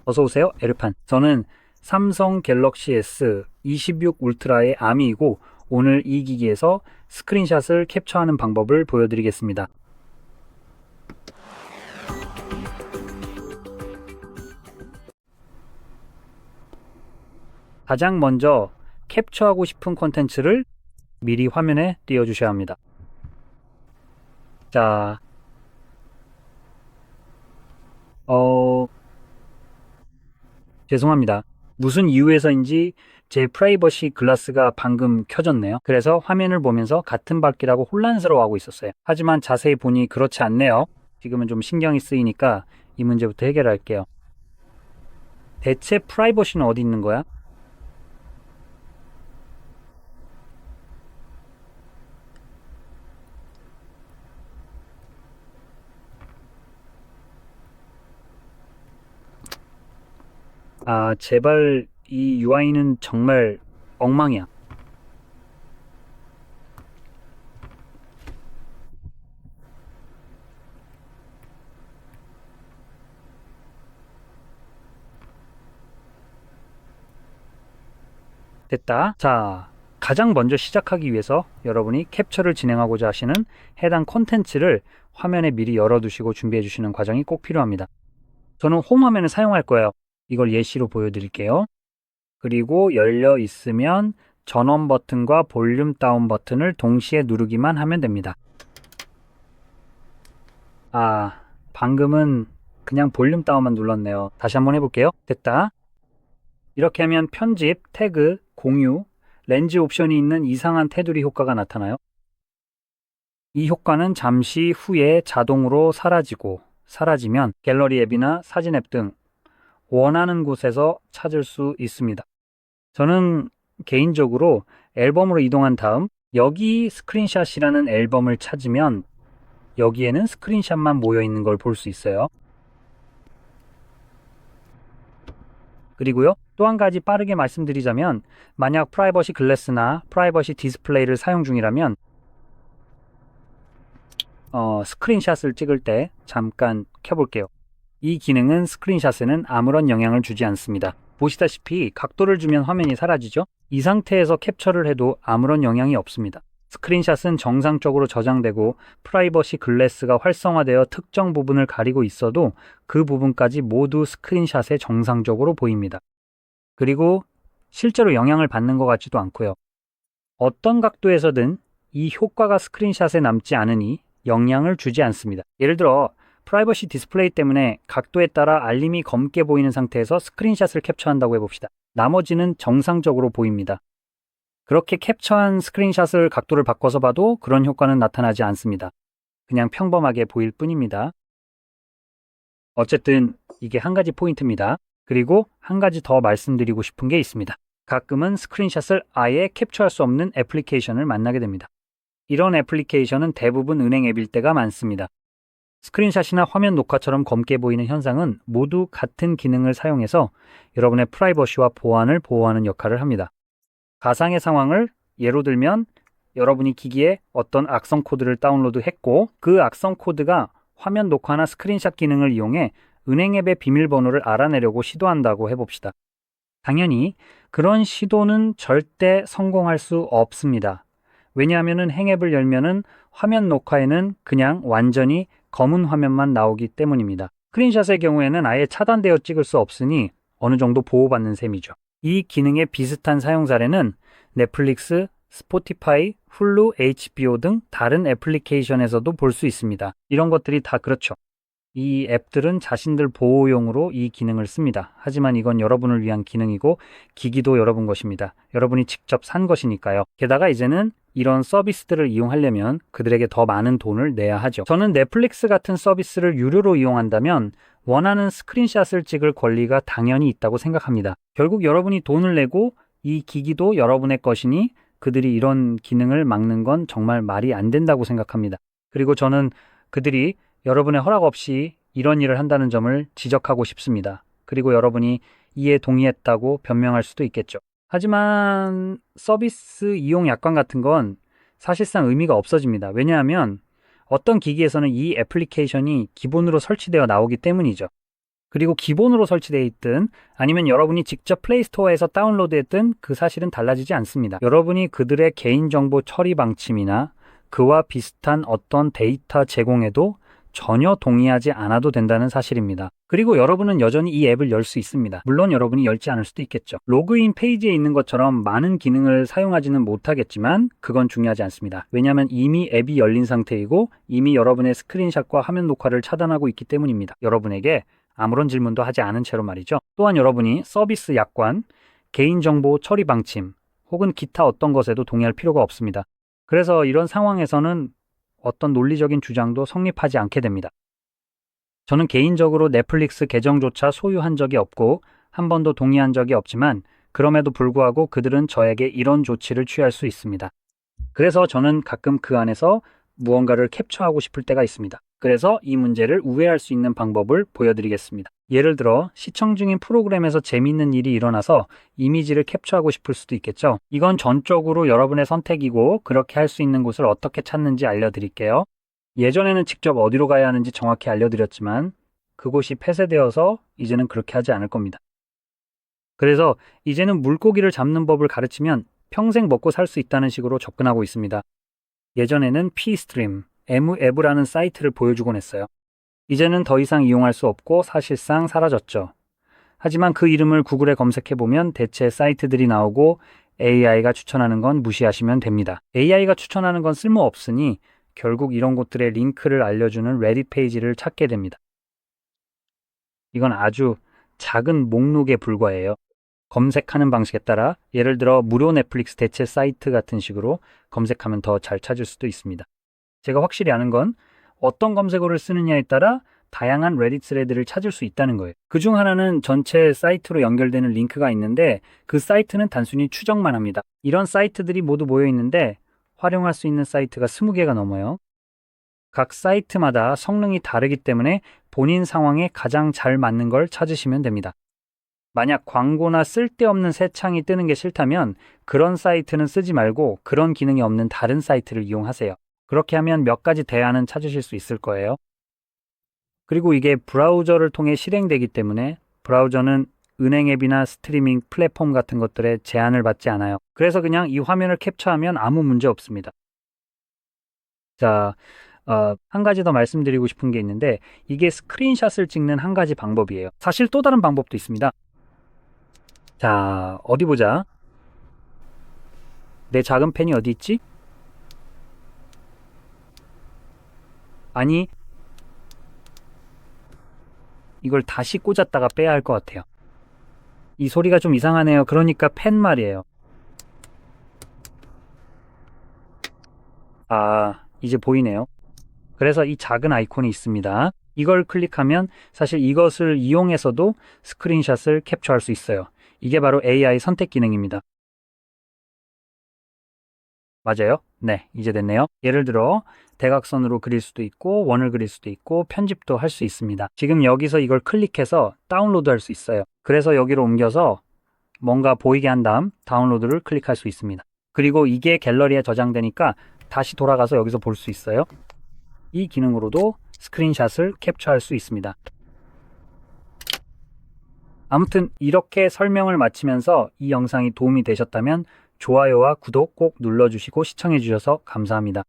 어서오세요, 에르판. 저는 삼성 갤럭시 S26 울트라의 아미이고 오늘 이 기기에서 스크린샷을 캡처하는 방법을 보여드리겠습니다. 가장 먼저 캡처하고 싶은 콘텐츠를 미리 화면에 띄워주셔야 합니다. 자, 죄송합니다. 무슨 이유에서인지 제 프라이버시 글라스가 방금 켜졌네요. 그래서 화면을 보면서 같은 밝기라고 혼란스러워하고 있었어요. 하지만 자세히 보니 그렇지 않네요. 지금은 좀 신경이 쓰이니까 이 문제부터 해결할게요. 대체 프라이버시는 어디 있는 거야? 아, 제발 이 UI는 정말 엉망이야. 됐다. 자, 가장 먼저 시작하기 위해서 여러분이 캡처를 진행하고자 하시는 해당 콘텐츠를 화면에 미리 열어두시고 준비해 주시는 과정이 꼭 필요합니다. 저는 홈 화면을 사용할 거예요. 이걸 예시로 보여드릴게요. 그리고 열려 있으면 전원 버튼과 볼륨 다운 버튼을 동시에 누르기만 하면 됩니다. 아, 방금은 그냥 볼륨 다운만 눌렀네요. 다시 한번 해볼게요. 됐다. 이렇게 하면 편집, 태그, 공유, 렌즈 옵션이 있는 이상한 테두리 효과가 나타나요. 이 효과는 잠시 후에 자동으로 사라지면 갤러리 앱이나 사진 앱 등 원하는 곳에서 찾을 수 있습니다. 저는 개인적으로 앨범으로 이동한 다음 여기 스크린샷이라는 앨범을 찾으면 여기에는 스크린샷만 모여 있는 걸 볼 수 있어요. 그리고요, 또 한 가지 빠르게 말씀드리자면 만약 프라이버시 글래스나 프라이버시 디스플레이를 사용 중이라면 스크린샷을 찍을 때 잠깐 켜볼게요. 이 기능은 스크린샷에는 아무런 영향을 주지 않습니다. 보시다시피 각도를 주면 화면이 사라지죠? 이 상태에서 캡처를 해도 아무런 영향이 없습니다. 스크린샷은 정상적으로 저장되고 프라이버시 글래스가 활성화되어 특정 부분을 가리고 있어도 그 부분까지 모두 스크린샷에 정상적으로 보입니다. 그리고 실제로 영향을 받는 것 같지도 않고요. 어떤 각도에서든 이 효과가 스크린샷에 남지 않으니 영향을 주지 않습니다. 예를 들어 프라이버시 디스플레이 때문에 각도에 따라 알림이 검게 보이는 상태에서 스크린샷을 캡처한다고 해봅시다. 나머지는 정상적으로 보입니다. 그렇게 캡처한 스크린샷을 각도를 바꿔서 봐도 그런 효과는 나타나지 않습니다. 그냥 평범하게 보일 뿐입니다. 어쨌든 이게 한 가지 포인트입니다. 그리고 한 가지 더 말씀드리고 싶은 게 있습니다. 가끔은 스크린샷을 아예 캡처할 수 없는 애플리케이션을 만나게 됩니다. 이런 애플리케이션은 대부분 은행 앱일 때가 많습니다. 스크린샷이나 화면 녹화처럼 검게 보이는 현상은 모두 같은 기능을 사용해서 여러분의 프라이버시와 보안을 보호하는 역할을 합니다. 가상의 상황을 예로 들면 여러분이 기기에 어떤 악성 코드를 다운로드했고 그 악성 코드가 화면 녹화나 스크린샷 기능을 이용해 은행 앱의 비밀번호를 알아내려고 시도한다고 해봅시다. 당연히 그런 시도는 절대 성공할 수 없습니다. 왜냐하면 행앱을 열면은 화면 녹화에는 그냥 완전히 검은 화면만 나오기 때문입니다. 스크린샷의 경우에는 아예 차단되어 찍을 수 없으니 어느 정도 보호받는 셈이죠. 이 기능의 비슷한 사용 사례는 넷플릭스, 스포티파이, 훌루, HBO 등 다른 애플리케이션에서도 볼 수 있습니다. 이런 것들이 다 그렇죠. 이 앱들은 자신들 보호용으로 이 기능을 씁니다. 하지만 이건 여러분을 위한 기능이고 기기도 여러분 것입니다. 여러분이 직접 산 것이니까요. 게다가 이제는 이런 서비스들을 이용하려면 그들에게 더 많은 돈을 내야 하죠. 저는 넷플릭스 같은 서비스를 유료로 이용한다면 원하는 스크린샷을 찍을 권리가 당연히 있다고 생각합니다. 결국 여러분이 돈을 내고 이 기기도 여러분의 것이니 그들이 이런 기능을 막는 건 정말 말이 안 된다고 생각합니다. 그리고 저는 그들이 여러분의 허락 없이 이런 일을 한다는 점을 지적하고 싶습니다. 그리고 여러분이 이에 동의했다고 변명할 수도 있겠죠. 하지만 서비스 이용 약관 같은 건 사실상 의미가 없어집니다. 왜냐하면 어떤 기기에서는 이 애플리케이션이 기본으로 설치되어 나오기 때문이죠. 그리고 기본으로 설치되어 있든 아니면 여러분이 직접 플레이스토어에서 다운로드했든 그 사실은 달라지지 않습니다. 여러분이 그들의 개인정보 처리 방침이나 그와 비슷한 어떤 데이터 제공에도 전혀 동의하지 않아도 된다는 사실입니다. 그리고 여러분은 여전히 이 앱을 열 수 있습니다. 물론 여러분이 열지 않을 수도 있겠죠. 로그인 페이지에 있는 것처럼 많은 기능을 사용하지는 못하겠지만 그건 중요하지 않습니다. 왜냐하면 이미 앱이 열린 상태이고 이미 여러분의 스크린샷과 화면 녹화를 차단하고 있기 때문입니다. 여러분에게 아무런 질문도 하지 않은 채로 말이죠. 또한 여러분이 서비스 약관, 개인정보 처리 방침 혹은 기타 어떤 것에도 동의할 필요가 없습니다. 그래서 이런 상황에서는 어떤 논리적인 주장도 성립하지 않게 됩니다. 저는 개인적으로 넷플릭스 계정조차 소유한 적이 없고 한 번도 동의한 적이 없지만 그럼에도 불구하고 그들은 저에게 이런 조치를 취할 수 있습니다. 그래서 저는 가끔 그 안에서 무언가를 캡처하고 싶을 때가 있습니다. 그래서 이 문제를 우회할 수 있는 방법을 보여드리겠습니다. 예를 들어 시청 중인 프로그램에서 재미있는 일이 일어나서 이미지를 캡처하고 싶을 수도 있겠죠. 이건 전적으로 여러분의 선택이고 그렇게 할 수 있는 곳을 어떻게 찾는지 알려드릴게요. 예전에는 직접 어디로 가야 하는지 정확히 알려드렸지만 그곳이 폐쇄되어서 이제는 그렇게 하지 않을 겁니다. 그래서 이제는 물고기를 잡는 법을 가르치면 평생 먹고 살 수 있다는 식으로 접근하고 있습니다. 예전에는 Pstream, MWeb라는 사이트를 보여주곤 했어요. 이제는 더 이상 이용할 수 없고 사실상 사라졌죠. 하지만 그 이름을 구글에 검색해보면 대체 사이트들이 나오고 AI가 추천하는 건 무시하시면 됩니다. AI가 추천하는 건 쓸모없으니 결국 이런 곳들의 링크를 알려주는 레딧 페이지를 찾게 됩니다. 이건 아주 작은 목록에 불과해요. 검색하는 방식에 따라 예를 들어 무료 넷플릭스 대체 사이트 같은 식으로 검색하면 더 잘 찾을 수도 있습니다. 제가 확실히 아는 건 어떤 검색어를 쓰느냐에 따라 다양한 레딧 스레드를 찾을 수 있다는 거예요. 그중 하나는 전체 사이트로 연결되는 링크가 있는데 그 사이트는 단순히 추정만 합니다. 이런 사이트들이 모두 모여 있는데 활용할 수 있는 사이트가 20개가 넘어요. 각 사이트마다 성능이 다르기 때문에 본인 상황에 가장 잘 맞는 걸 찾으시면 됩니다. 만약 광고나 쓸데없는 새 창이 뜨는 게 싫다면 그런 사이트는 쓰지 말고 그런 기능이 없는 다른 사이트를 이용하세요. 그렇게 하면 몇 가지 대안은 찾으실 수 있을 거예요. 그리고 이게 브라우저를 통해 실행되기 때문에 브라우저는 은행 앱이나 스트리밍 플랫폼 같은 것들에 제한을 받지 않아요. 그래서 그냥 이 화면을 캡처하면 아무 문제 없습니다. 자, 한 가지 더 말씀드리고 싶은 게 있는데 이게 스크린샷을 찍는 한 가지 방법이에요. 사실 또 다른 방법도 있습니다. 자, 어디 보자. 내 작은 펜이 어디 있지? 아니, 이걸 다시 꽂았다가 빼야 할 것 같아요. 이 소리가 좀 이상하네요. 그러니까 펜 말이에요. 아, 이제 보이네요. 그래서 이 작은 아이콘이 있습니다. 이걸 클릭하면 사실 이것을 이용해서도 스크린샷을 캡처할 수 있어요. 이게 바로 AI 선택 기능입니다. 맞아요? 네, 이제 됐네요. 예를 들어 대각선으로 그릴 수도 있고 원을 그릴 수도 있고 편집도 할 수 있습니다. 지금 여기서 이걸 클릭해서 다운로드 할 수 있어요. 그래서 여기로 옮겨서 뭔가 보이게 한 다음 다운로드를 클릭할 수 있습니다. 그리고 이게 갤러리에 저장되니까 다시 돌아가서 여기서 볼 수 있어요. 이 기능으로도 스크린샷을 캡처할 수 있습니다. 아무튼 이렇게 설명을 마치면서 이 영상이 도움이 되셨다면 좋아요와 구독 꼭 눌러주시고 시청해주셔서 감사합니다.